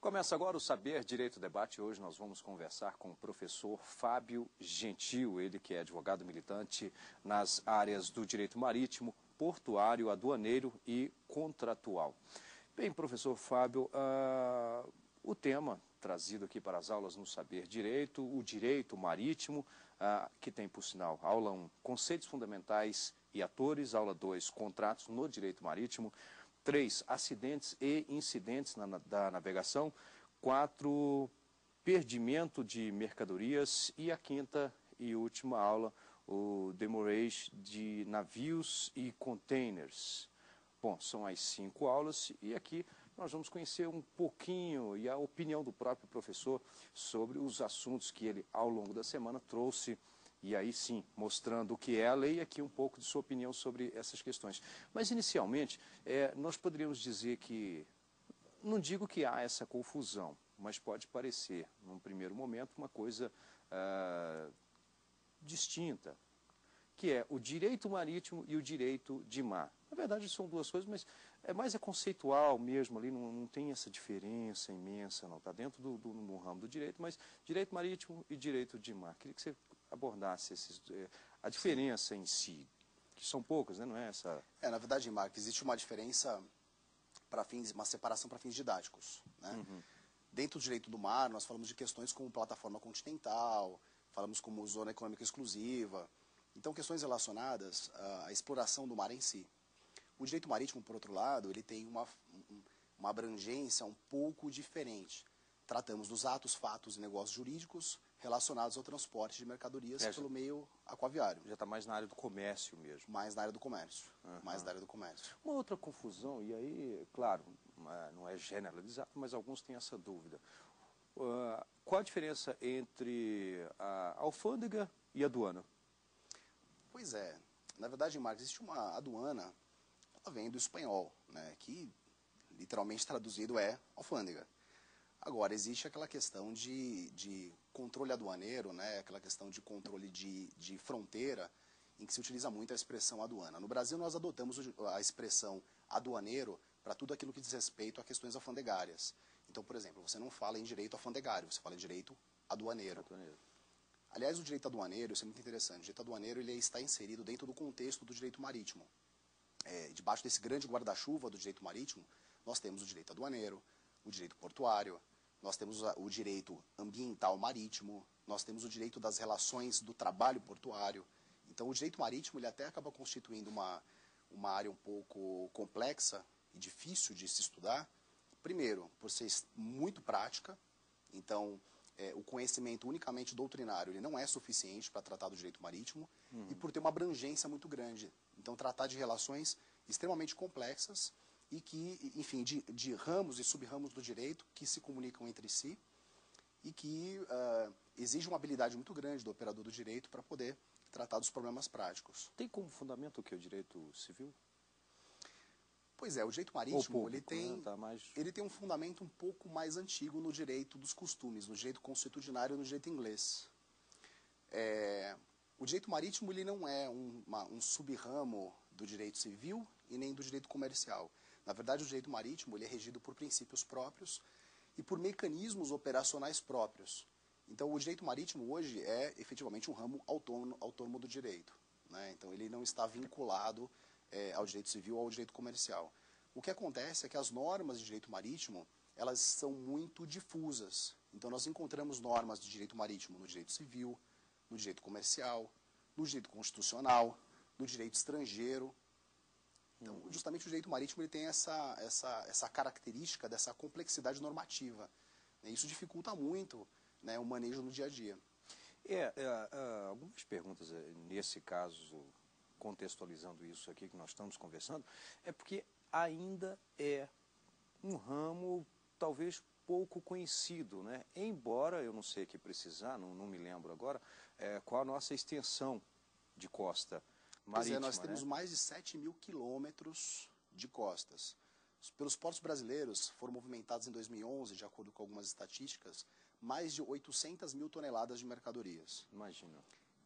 Começa agora o Saber Direito Debate. Hoje nós vamos conversar com o professor Fábio Gentil, ele que é advogado militante nas áreas do direito marítimo, portuário, aduaneiro e contratual. Bem, professor Fábio, o tema trazido aqui para as aulas no Saber Direito, o direito marítimo, que tem, por sinal, aula 1, conceitos fundamentais e atores, aula 2, contratos no direito marítimo, 3, acidentes e incidentes da navegação, 4, perdimento de mercadorias e a quinta e última aula, o demurrage de navios e containers. Bom, são as 5 aulas e aqui nós vamos conhecer um pouquinho e a opinião do próprio professor sobre os assuntos que ele, ao longo da semana, trouxe. E aí sim, mostrando o que é a lei e aqui um pouco de sua opinião sobre essas questões. Mas inicialmente, nós poderíamos dizer que, não digo que há essa confusão, mas pode parecer, num primeiro momento, uma coisa distinta, que é o direito marítimo e o direito de mar. Na verdade são duas coisas, mas é conceitual mesmo ali, não tem essa diferença imensa, não. Está dentro do ramo do direito, mas direito marítimo e direito de mar. Queria que você abordasse a diferença em si, que são poucas, né? Não é essa... Na verdade, Marco, existe uma diferença para fins, uma separação para fins didáticos, né? Uhum. Dentro do direito do mar, nós falamos de questões como plataforma continental, falamos como zona econômica exclusiva, então questões relacionadas à exploração do mar em si. O direito marítimo, por outro lado, ele tem uma abrangência um pouco diferente. Tratamos dos atos, fatos e negócios jurídicos relacionados ao transporte de mercadorias pelo meio aquaviário. Já está mais na área do comércio mesmo. Mais na área do comércio. Uhum. Mais na área do comércio. Uma outra confusão, e aí, claro, não é generalizado, mas alguns têm essa dúvida. Qual a diferença entre a alfândega e a aduana? Pois é. Na verdade, Marcos, existe uma aduana, ela vem do espanhol, né, que literalmente traduzido é alfândega. Agora, existe aquela questão de controle aduaneiro, né, aquela questão de controle de fronteira, em que se utiliza muito a expressão aduana. No Brasil, nós adotamos a expressão aduaneiro para tudo aquilo que diz respeito a questões alfandegárias. Então, por exemplo, você não fala em direito alfandegário, você fala em direito aduaneiro. Aliás, o direito aduaneiro, isso é muito interessante, o direito aduaneiro ele está inserido dentro do contexto do direito marítimo. Debaixo desse grande guarda-chuva do direito marítimo, nós temos o direito aduaneiro, o direito portuário, nós temos o direito ambiental marítimo, nós temos o direito das relações do trabalho portuário. Então, o direito marítimo ele até acaba constituindo uma área um pouco complexa e difícil de se estudar. Primeiro, por ser muito prática, então o conhecimento unicamente doutrinário ele não é suficiente para tratar do direito marítimo, e por ter uma abrangência muito grande. Então, tratar de relações extremamente complexas e que, enfim, de ramos e sub-ramos do direito que se comunicam entre si e que exige uma habilidade muito grande do operador do direito para poder tratar dos problemas práticos. Tem como fundamento o que é o direito civil? Pois é, o direito marítimo ele tem um fundamento um pouco mais antigo no direito dos costumes, no direito consuetudinário e no direito inglês. O direito marítimo ele não é um sub-ramo do direito civil e nem do direito comercial. Na verdade, o direito marítimo ele é regido por princípios próprios e por mecanismos operacionais próprios. Então, o direito marítimo hoje é efetivamente um ramo autônomo do direito, né? Então, ele não está vinculado ao direito civil ou ao direito comercial. O que acontece é que as normas de direito marítimo elas são muito difusas. Então, nós encontramos normas de direito marítimo no direito civil, no direito comercial, no direito constitucional, no direito estrangeiro. Então, justamente o direito marítimo ele tem essa característica dessa complexidade normativa, né? Isso dificulta muito, né, o manejo no dia a dia. Algumas perguntas nesse caso, contextualizando isso aqui que nós estamos conversando, é porque ainda é um ramo talvez pouco conhecido, né? Embora, eu não sei aqui precisar, não me lembro agora, qual a nossa extensão de costa marítima. Nós temos mais de 7 mil quilômetros de costas. Pelos portos brasileiros foram movimentados em 2011, de acordo com algumas estatísticas, mais de 800 mil toneladas de mercadorias. Imagina.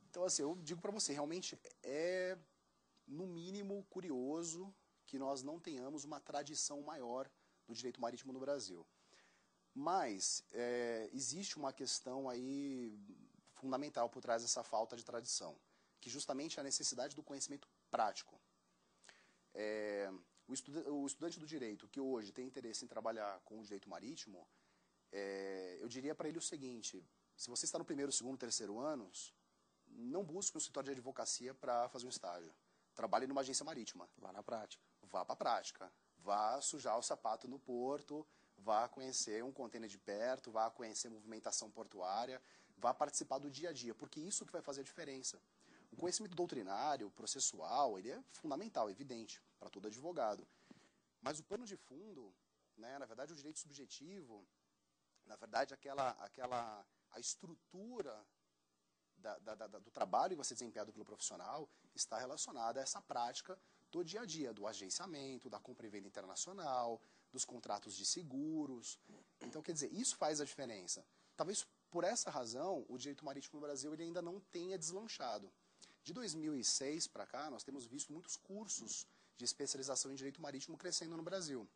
Então, assim, eu digo para você, realmente é, no mínimo, curioso que nós não tenhamos uma tradição maior do direito marítimo no Brasil. Mas existe uma questão aí fundamental por trás dessa falta de tradição, que justamente é a necessidade do conhecimento prático. O estudante do direito que hoje tem interesse em trabalhar com o direito marítimo, eu diria para ele o seguinte: se você está no primeiro, segundo, terceiro anos, não busque um escritório de advocacia para fazer um estágio. Trabalhe numa agência marítima. Vá na prática. Vá para a prática. Vá sujar o sapato no porto, vá conhecer um contêiner de perto, vá conhecer movimentação portuária, vá participar do dia a dia, porque isso que vai fazer a diferença. O conhecimento doutrinário, processual, ele é fundamental, evidente, para todo advogado. Mas o pano de fundo, né, na verdade, o direito subjetivo, na verdade, a estrutura do trabalho que vai ser desempenhado pelo profissional está relacionada a essa prática do dia a dia, do agenciamento, da compra e venda internacional, dos contratos de seguros. Então, quer dizer, isso faz a diferença. Talvez por essa razão, o direito marítimo no Brasil ele ainda não tenha deslanchado. De 2006 para cá, nós temos visto muitos cursos de especialização em direito marítimo crescendo no Brasil.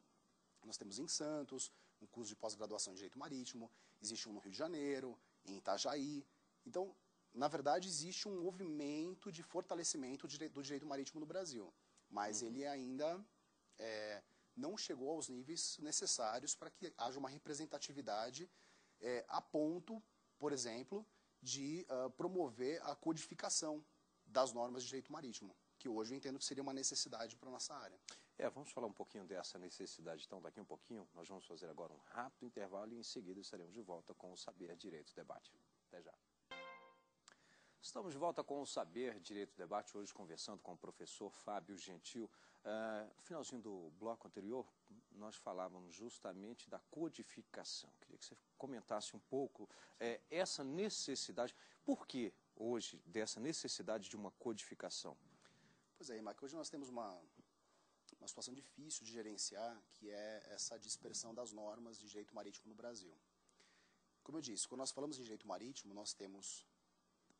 Nós temos em Santos um curso de pós-graduação em direito marítimo, existe um no Rio de Janeiro, em Itajaí. Então, na verdade, existe um movimento de fortalecimento do direito marítimo no Brasil, mas ele ainda não chegou aos níveis necessários para que haja uma representatividade a ponto, por exemplo, de promover a codificação das normas de direito marítimo, que hoje eu entendo que seria uma necessidade para a nossa área. Vamos falar um pouquinho dessa necessidade. Então, daqui um pouquinho, nós vamos fazer agora um rápido intervalo e em seguida estaremos de volta com o Saber Direito Debate. Até já. Estamos de volta com o Saber Direito Debate, hoje conversando com o professor Fábio Gentil. No finalzinho do bloco anterior, nós falávamos justamente da codificação. Queria que você comentasse um pouco essa necessidade. Por que hoje dessa necessidade de uma codificação? Pois é, Mike, hoje nós temos uma situação difícil de gerenciar, que é essa dispersão das normas de direito marítimo no Brasil. Como eu disse, quando nós falamos de direito marítimo, nós temos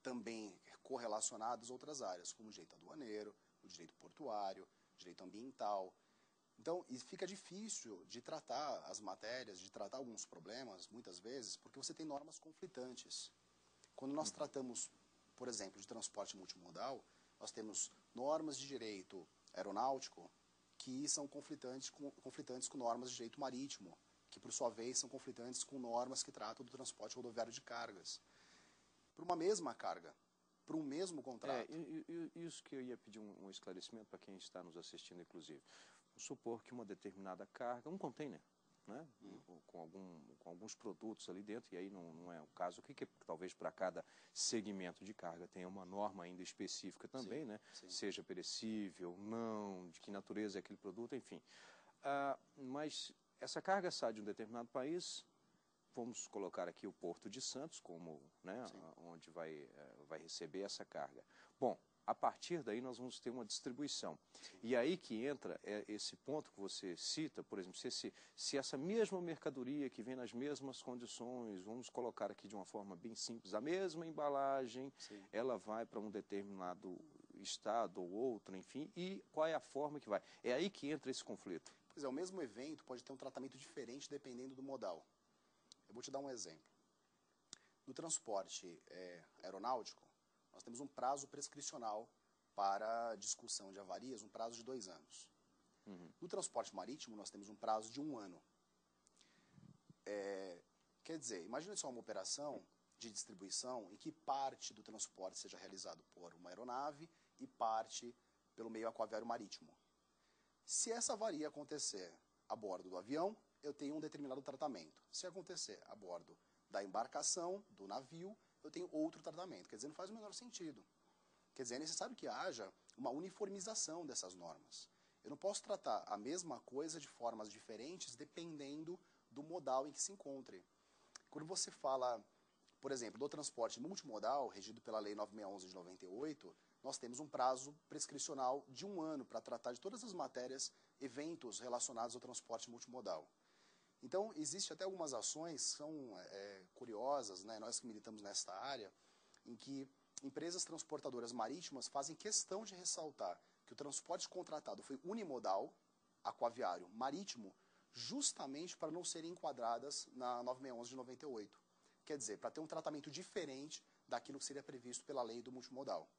também correlacionadas outras áreas, como o direito aduaneiro, o direito portuário, o direito ambiental. Então, fica difícil de tratar as matérias, de tratar alguns problemas, muitas vezes, porque você tem normas conflitantes. Quando nós tratamos, por exemplo, de transporte multimodal, nós temos normas de direito aeronáutico que são conflitantes com normas de direito marítimo, que, por sua vez, são conflitantes com normas que tratam do transporte rodoviário de cargas. Para uma mesma carga, para um mesmo contrato. Isso que eu ia pedir um esclarecimento para quem está nos assistindo, inclusive. Vamos supor que uma determinada carga, um container, né, com alguns produtos ali dentro, e aí não é o caso, que talvez para cada segmento de carga tenha uma norma ainda específica também, né, seja perecível, não, de que natureza é aquele produto, enfim. Mas essa carga sai de um determinado país. Vamos colocar aqui o Porto de Santos como, né, onde vai receber essa carga. Bom, a partir daí nós vamos ter uma distribuição. E aí que entra esse ponto que você cita, por exemplo, se essa mesma mercadoria que vem nas mesmas condições, vamos colocar aqui de uma forma bem simples, a mesma embalagem, ela vai para um determinado estado ou outro, enfim, e qual é a forma que vai? É aí que entra esse conflito. Pois é, o mesmo evento pode ter um tratamento diferente dependendo do modal. Eu vou te dar um exemplo. No transporte aeronáutico, nós temos um prazo prescricional para discussão de avarias, um prazo de 2 anos. No transporte marítimo, nós temos um prazo de 1 ano. Quer dizer, imagine só uma operação de distribuição em que parte do transporte seja realizado por uma aeronave e parte pelo meio aquaviário marítimo. Se essa avaria acontecer a bordo do avião, eu tenho um determinado tratamento. Se acontecer a bordo da embarcação, do navio, eu tenho outro tratamento. Quer dizer, não faz o menor sentido. Quer dizer, é necessário que haja uma uniformização dessas normas. Eu não posso tratar a mesma coisa de formas diferentes dependendo do modal em que se encontre. Quando você fala, por exemplo, do transporte multimodal, regido pela Lei 9611 de 98, nós temos um prazo prescricional de 1 ano para tratar de todas as matérias, eventos relacionados ao transporte multimodal. Então, existem até algumas ações que são curiosas, né? Nós que militamos nesta área, em que empresas transportadoras marítimas fazem questão de ressaltar que o transporte contratado foi unimodal, aquaviário, marítimo, justamente para não serem enquadradas na 9611 de 98. Quer dizer, para ter um tratamento diferente daquilo que seria previsto pela lei do multimodal.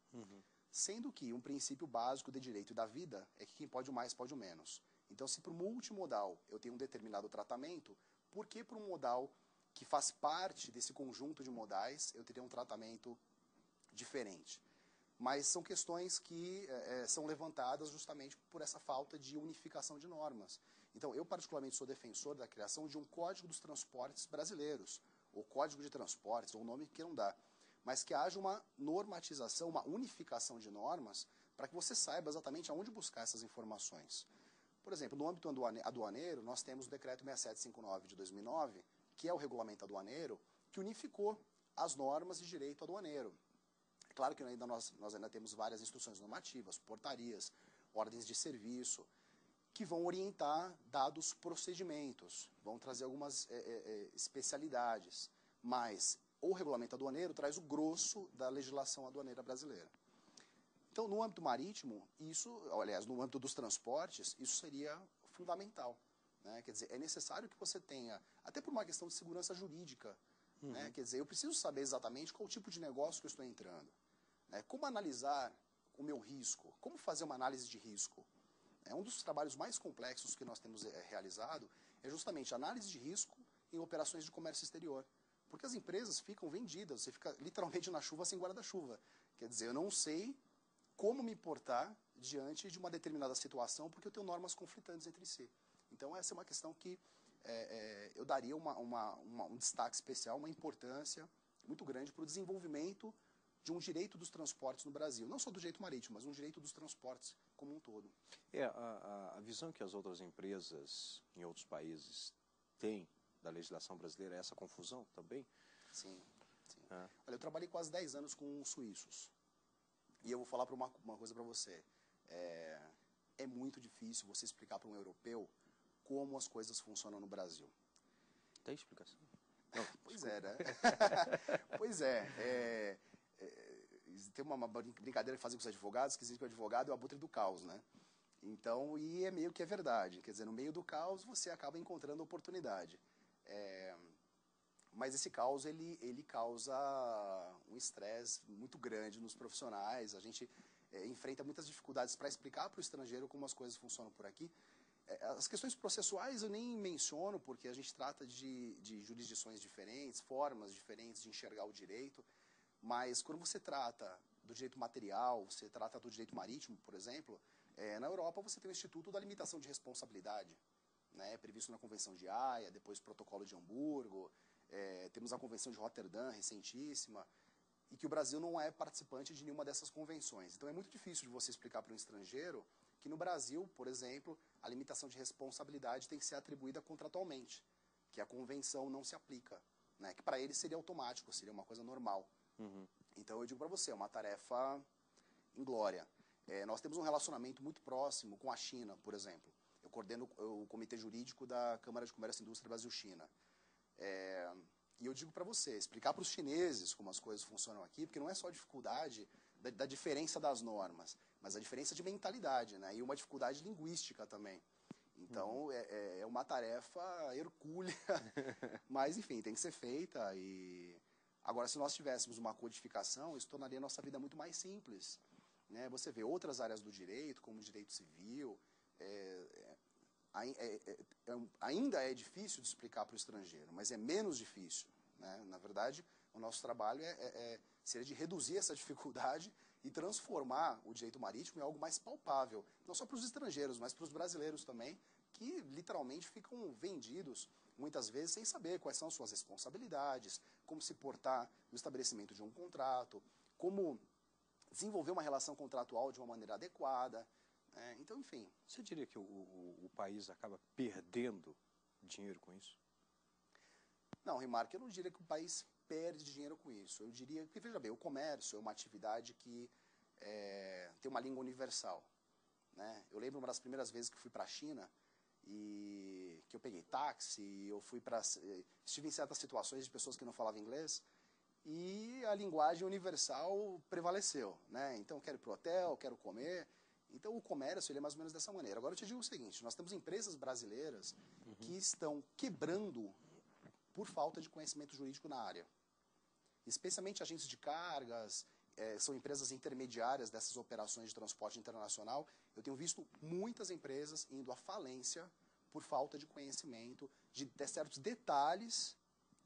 Sendo que um princípio básico de direito da vida é que quem pode o mais pode o menos. Então, se para o multimodal eu tenho um determinado tratamento, por que para um modal que faz parte desse conjunto de modais eu teria um tratamento diferente? Mas são questões que são levantadas justamente por essa falta de unificação de normas. Então, eu particularmente sou defensor da criação de um Código dos Transportes brasileiros, ou Código de Transportes, ou o nome que queiram dar, mas que haja uma normatização, uma unificação de normas, para que você saiba exatamente aonde buscar essas informações. Por exemplo, no âmbito aduaneiro, nós temos o Decreto 6759 de 2009, que é o regulamento aduaneiro, que unificou as normas de direito aduaneiro. É claro que nós ainda temos várias instruções normativas, portarias, ordens de serviço, que vão orientar dados procedimentos, vão trazer algumas especialidades, mas o regulamento aduaneiro traz o grosso da legislação aduaneira brasileira. Então, no âmbito marítimo, aliás, no âmbito dos transportes, isso seria fundamental. Né? Quer dizer, é necessário que você tenha, até por uma questão de segurança jurídica, né? Quer dizer, eu preciso saber exatamente qual tipo de negócio que eu estou entrando. Né? Como analisar o meu risco, como fazer uma análise de risco. Um dos trabalhos mais complexos que nós temos realizado é justamente a análise de risco em operações de comércio exterior. Porque as empresas ficam vendidas, você fica literalmente na chuva sem guarda-chuva. Quer dizer, eu não sei como me portar diante de uma determinada situação porque eu tenho normas conflitantes entre si. Então essa é uma questão que eu daria um destaque especial, uma importância muito grande para o desenvolvimento de um direito dos transportes no Brasil. Não só do direito marítimo, mas um direito dos transportes como um todo. A visão que as outras empresas em outros países têm da legislação brasileira é essa confusão também? Sim. Olha, eu trabalhei quase 10 anos com suíços. E eu vou falar uma coisa para você. É muito difícil você explicar para um europeu como as coisas funcionam no Brasil. Tem explicação? Não, pois é, né? Pois é. Tem uma brincadeira que fazem com os advogados, que diz que o advogado é o abutre do caos, né? Então, e é meio que é verdade. Quer dizer, no meio do caos você acaba encontrando oportunidade. Mas esse caos, ele causa um estresse muito grande nos profissionais. A gente enfrenta muitas dificuldades para explicar para o estrangeiro como as coisas funcionam por aqui. As questões processuais eu nem menciono, porque a gente trata de jurisdições diferentes, formas diferentes de enxergar o direito. Mas quando você trata do direito material, você trata do direito marítimo, por exemplo, na Europa você tem o Instituto da Limitação de Responsabilidade, né, previsto na Convenção de Haia, depois o Protocolo de Hamburgo, temos a Convenção de Roterdã, recentíssima, e que o Brasil não é participante de nenhuma dessas convenções. Então é muito difícil de você explicar para um estrangeiro que no Brasil, por exemplo, a limitação de responsabilidade tem que ser atribuída contratualmente, que a convenção não se aplica, né, que para ele seria automático, seria uma coisa normal. Então eu digo para você, é uma tarefa inglória. Nós temos um relacionamento muito próximo com a China, por exemplo. Eu coordeno o comitê jurídico da Câmara de Comércio e Indústria Brasil-China. E eu digo para você, explicar para os chineses como as coisas funcionam aqui, porque não é só a dificuldade da diferença das normas, mas a diferença de mentalidade, né? E uma dificuldade linguística também. Então é uma tarefa hercúlea, mas enfim, tem que ser feita. Agora, se nós tivéssemos uma codificação, isso tornaria a nossa vida muito mais simples. Né? Você vê outras áreas do direito, como o direito civil, ainda é difícil de explicar para o estrangeiro, mas é menos difícil. Né? Na verdade, o nosso trabalho seria de reduzir essa dificuldade e transformar o direito marítimo em algo mais palpável, não só para os estrangeiros, mas para os brasileiros também, que literalmente ficam vendidos muitas vezes sem saber quais são suas responsabilidades, como se portar no estabelecimento de um contrato, como desenvolver uma relação contratual de uma maneira adequada. Então, enfim. Você diria que o país acaba perdendo dinheiro com isso? Não, Rimark, eu não diria que o país perde dinheiro com isso. Eu diria que, veja bem, o comércio é uma atividade que tem uma língua universal. Né? Eu lembro uma das primeiras vezes que fui para a China, e que eu peguei táxi, estive em certas situações de pessoas que não falavam inglês, e a linguagem universal prevaleceu, né? Então, quero ir para o hotel, quero comer, Então, o comércio ele é mais ou menos dessa maneira. Agora, eu te digo o seguinte, nós temos empresas brasileiras que estão quebrando por falta de conhecimento jurídico na área. Especialmente agentes de cargas, são empresas intermediárias dessas operações de transporte internacional. Eu tenho visto muitas empresas indo à falência por falta de conhecimento de certos detalhes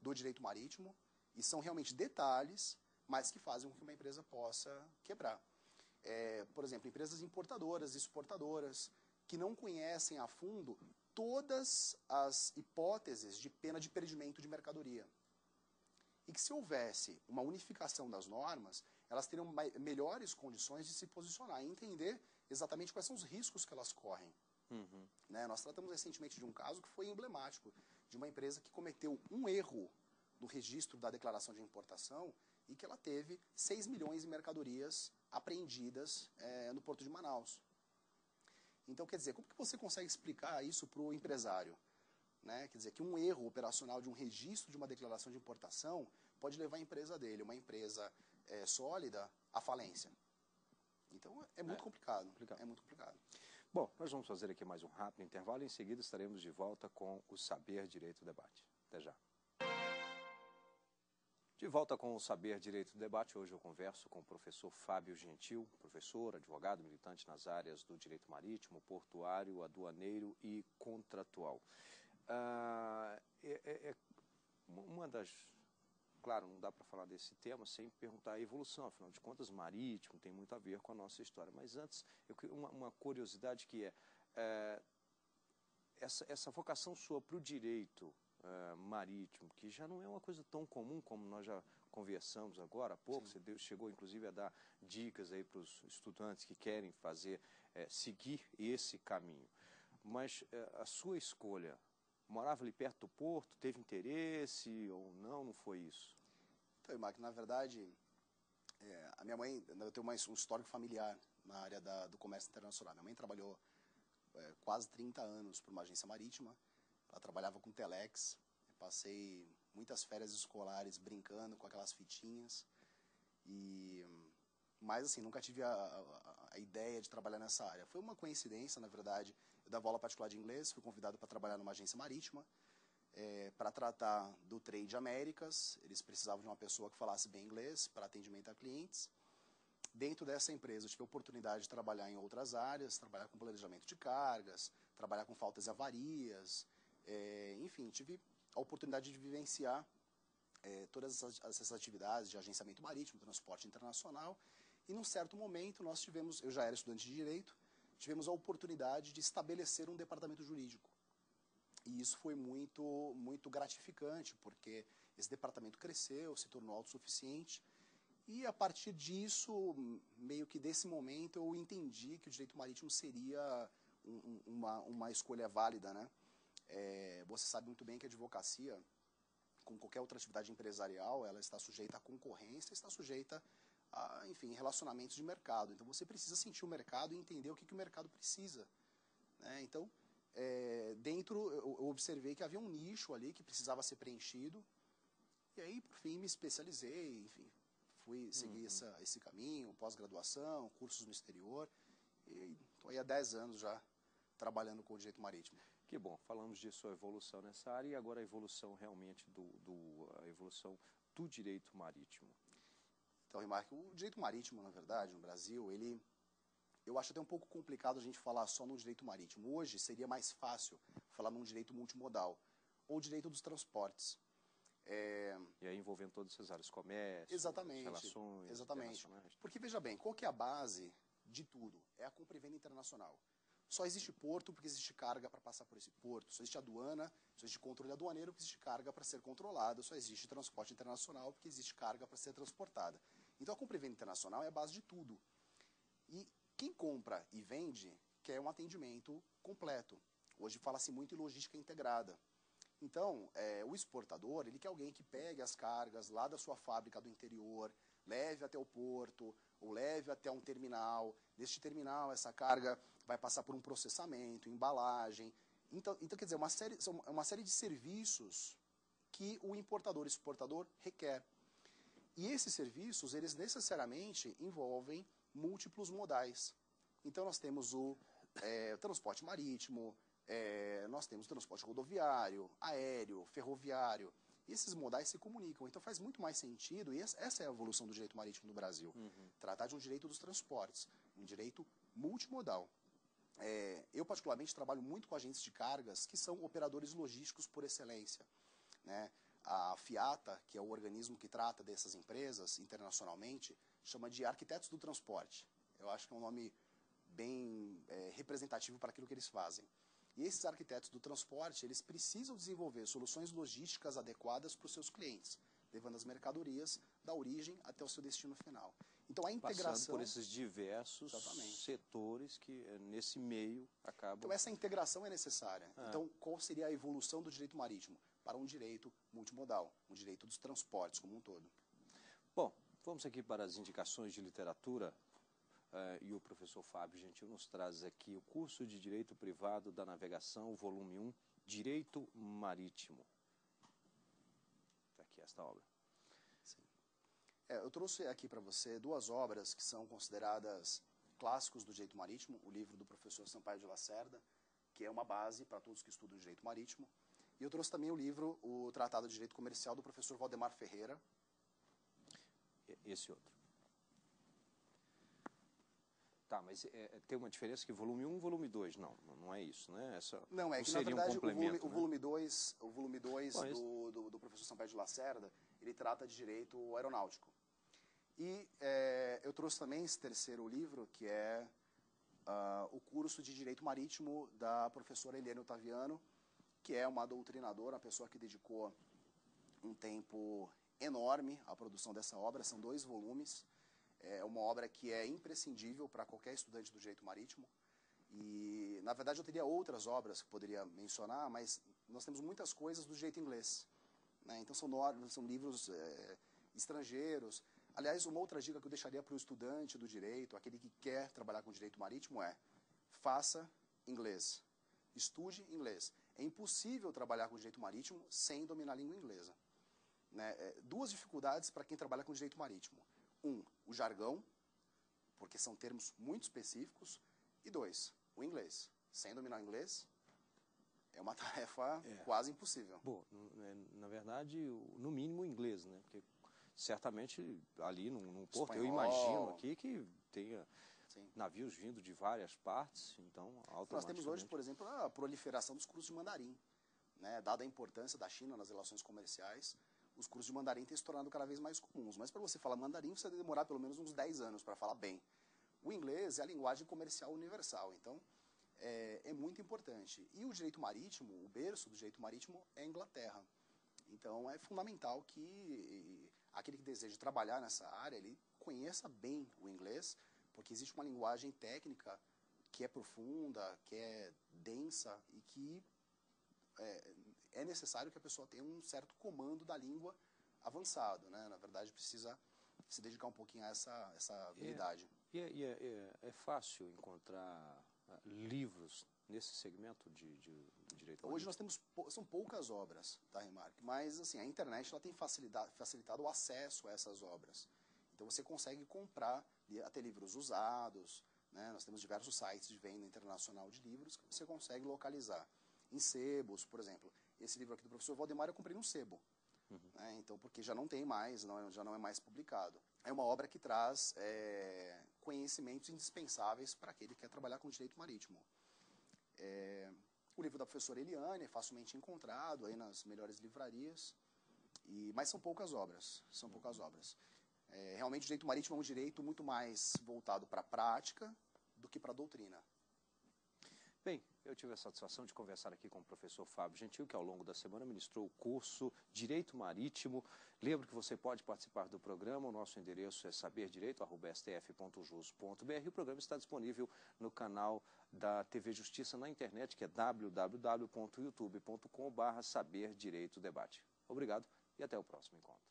do direito marítimo, e são realmente detalhes, mas que fazem com que uma empresa possa quebrar. Por exemplo, empresas importadoras, exportadoras, que não conhecem a fundo todas as hipóteses de pena de perdimento de mercadoria. E que se houvesse uma unificação das normas, elas teriam melhores condições de se posicionar e entender exatamente quais são os riscos que elas correm. Nós tratamos recentemente de um caso que foi emblemático, de uma empresa que cometeu um erro no registro da declaração de importação e que ela teve 6 milhões de mercadorias apreendidas no Porto de Manaus. Então, quer dizer, como que você consegue explicar isso para o empresário? Quer dizer, que um erro operacional de um registro de uma declaração de importação pode levar a empresa dele, uma empresa sólida, à falência. Então, é muito complicado. É muito complicado. Bom, nós vamos fazer aqui mais um rápido intervalo e em seguida estaremos de volta com o Saber Direito Debate. Até já. De volta com o Saber Direito do Debate, hoje eu converso com o professor Fábio Gentil, professor, advogado, militante nas áreas do direito marítimo, portuário, aduaneiro e contratual. Uma das... Claro, não dá para falar desse tema sem perguntar a evolução, afinal de contas, marítimo tem muito a ver com a nossa história. Mas antes, uma curiosidade que essa vocação sua para o direito marítimo, que já não é uma coisa tão comum como nós já conversamos agora há pouco. Sim. Você chegou inclusive a dar dicas aí para os estudantes que querem seguir esse caminho. Mas a sua escolha, morava ali perto do porto, teve interesse ou não foi isso? Então, Mark, na verdade, a minha mãe, eu tenho um histórico familiar na área do comércio internacional. Minha mãe trabalhou quase 30 anos por uma agência marítima. Ela trabalhava com telex. Eu passei muitas férias escolares brincando com aquelas fitinhas. Mas, assim, nunca tive a ideia de trabalhar nessa área. Foi uma coincidência, na verdade. Eu dava aula particular de inglês, fui convidado para trabalhar numa agência marítima, para tratar do trade Américas. Eles precisavam de uma pessoa que falasse bem inglês para atendimento a clientes. Dentro dessa empresa, eu tive a oportunidade de trabalhar em outras áreas, trabalhar com planejamento de cargas, trabalhar com faltas e avarias. Enfim, tive a oportunidade de vivenciar todas essas atividades de agenciamento marítimo, transporte internacional. E num certo momento nós tivemos, eu já era estudante de Direito, tivemos a oportunidade de estabelecer um departamento jurídico. E isso foi muito, muito gratificante, porque esse departamento cresceu, se tornou autossuficiente. E a partir disso, meio que desse momento, eu entendi que o direito marítimo seria uma escolha válida, né? Você sabe muito bem que a advocacia, como qualquer outra atividade empresarial, ela está sujeita à concorrência, está sujeita a, enfim, relacionamentos de mercado. Então você precisa sentir o mercado e entender o que o mercado precisa, né? Então, eu observei que havia um nicho ali que precisava ser preenchido, e aí, por fim, me especializei, enfim, fui seguir esse caminho, pós-graduação, cursos no exterior, e estou aí há 10 anos já trabalhando com o direito marítimo. Que bom, falamos de sua evolução nessa área e agora a evolução realmente a evolução do direito marítimo. Então, Rimarco, o direito marítimo, na verdade, no Brasil, eu acho até um pouco complicado a gente falar só no direito marítimo. Hoje seria mais fácil falar num direito multimodal, ou direito dos transportes. E aí envolvendo todas essas áreas, comércio, relações internacionais. Porque, veja bem, qual que é a base de tudo? É a compra e venda internacional. Só existe porto porque existe carga para passar por esse porto. Só existe aduana, só existe controle aduaneiro porque existe carga para ser controlada. Só existe transporte internacional porque existe carga para ser transportada. Então, a compra e venda internacional é a base de tudo. E quem compra e vende quer um atendimento completo. Hoje fala-se muito em logística integrada. Então, o exportador, ele quer alguém que pegue as cargas lá da sua fábrica do interior, leve até o porto, ou leve até um terminal. Deste terminal, essa carga vai passar por um processamento, embalagem. Então quer dizer, uma série de serviços que o importador e exportador requer. E esses serviços, eles necessariamente envolvem múltiplos modais. Então nós temos o transporte marítimo, nós temos transporte rodoviário, aéreo, ferroviário. E esses modais se comunicam. Então faz muito mais sentido, e essa é a evolução do direito marítimo no Brasil, tratar de um direito dos transportes, um direito multimodal. Eu, particularmente, trabalho muito com agentes de cargas que são operadores logísticos por excelência, né? A FIATA, que é o organismo que trata dessas empresas internacionalmente, chama de arquitetos do transporte. Eu acho que é um nome bem representativo para aquilo que eles fazem. E esses arquitetos do transporte, eles precisam desenvolver soluções logísticas adequadas para os seus clientes, levando as mercadorias da origem até o seu destino final. Então a integração... Passando por esses diversos setores que nesse meio acabam... Então essa integração é necessária. Então qual seria a evolução do direito marítimo? Para um direito multimodal, um direito dos transportes como um todo. Bom, vamos aqui para as indicações de literatura. E o professor Fábio Gentil nos traz aqui o curso de Direito Privado da Navegação, volume 1, Direito Marítimo. Está aqui esta obra. Sim. Eu trouxe aqui para você duas obras que são consideradas clássicos do direito marítimo, o livro do professor Sampaio de Lacerda, que é uma base para todos que estudam direito marítimo, e eu trouxe também o livro, o Tratado de Direito Comercial, do professor Valdemar Ferreira. Esse outro. Tá, mas tem uma diferença que volume 1 e volume 2, não é isso, né? Não, é que na verdade o volume 2 do professor Sampaio de Lacerda, ele trata de direito aeronáutico. E eu trouxe também esse terceiro livro, que é o curso de Direito Marítimo da professora Eliane Ottaviano, que é uma doutrinadora, uma pessoa que dedicou um tempo enorme à produção dessa obra, são 2 volumes. É uma obra que é imprescindível para qualquer estudante do direito marítimo. E, na verdade, eu teria outras obras que poderia mencionar, mas nós temos muitas coisas do direito inglês, né? Então, são livros estrangeiros. Aliás, uma outra dica que eu deixaria para o estudante do direito, aquele que quer trabalhar com direito marítimo, faça inglês. Estude inglês. É impossível trabalhar com direito marítimo sem dominar a língua inglesa, né? 2 dificuldades para quem trabalha com direito marítimo. 1, o jargão, porque são termos muito específicos. E 2, o inglês. Sem dominar o inglês, é uma tarefa quase impossível. Bom, na verdade, no mínimo o inglês, né? Porque certamente ali num porto, eu imagino aqui que tenha navios vindo de várias partes, então automaticamente... Nós temos hoje, por exemplo, a proliferação dos cursos de mandarim, né? Dada a importância da China nas relações comerciais, os cursos de mandarim têm se tornado cada vez mais comuns. Mas para você falar mandarim, você deve demorar pelo menos uns 10 anos para falar bem. O inglês é a linguagem comercial universal, então é muito importante. E o direito marítimo, o berço do direito marítimo é a Inglaterra. Então é fundamental que aquele que deseja trabalhar nessa área, ele conheça bem o inglês, porque existe uma linguagem técnica que é profunda, que é densa e que é necessário que a pessoa tenha um certo comando da língua avançado, né? Na verdade, precisa se dedicar um pouquinho a essa habilidade. É fácil encontrar livros nesse segmento de direito marítimo? Hoje nós temos, são poucas obras, tá, Remarque? Mas assim, a internet ela tem facilitado o acesso a essas obras. Então você consegue comprar até livros usados, né? Nós temos diversos sites de venda internacional de livros que você consegue localizar. Em sebos, por exemplo. Esse livro aqui do professor Valdemar eu comprei num sebo. Né? Então, porque já não tem mais, já não é mais publicado. É uma obra que traz conhecimentos indispensáveis para aquele que quer trabalhar com direito marítimo. O livro da professora Eliane é facilmente encontrado aí nas melhores livrarias, mas são poucas obras. São poucas obras. Realmente o direito marítimo é um direito muito mais voltado para a prática do que para a doutrina. Bem, eu tive a satisfação de conversar aqui com o professor Fábio Gentil, que ao longo da semana ministrou o curso Direito Marítimo. Lembro que você pode participar do programa, o nosso endereço é saberdireito@stf.jus.br. O programa está disponível no canal da TV Justiça na internet, que é www.youtube.com/saberdireitodebate. Obrigado e até o próximo encontro.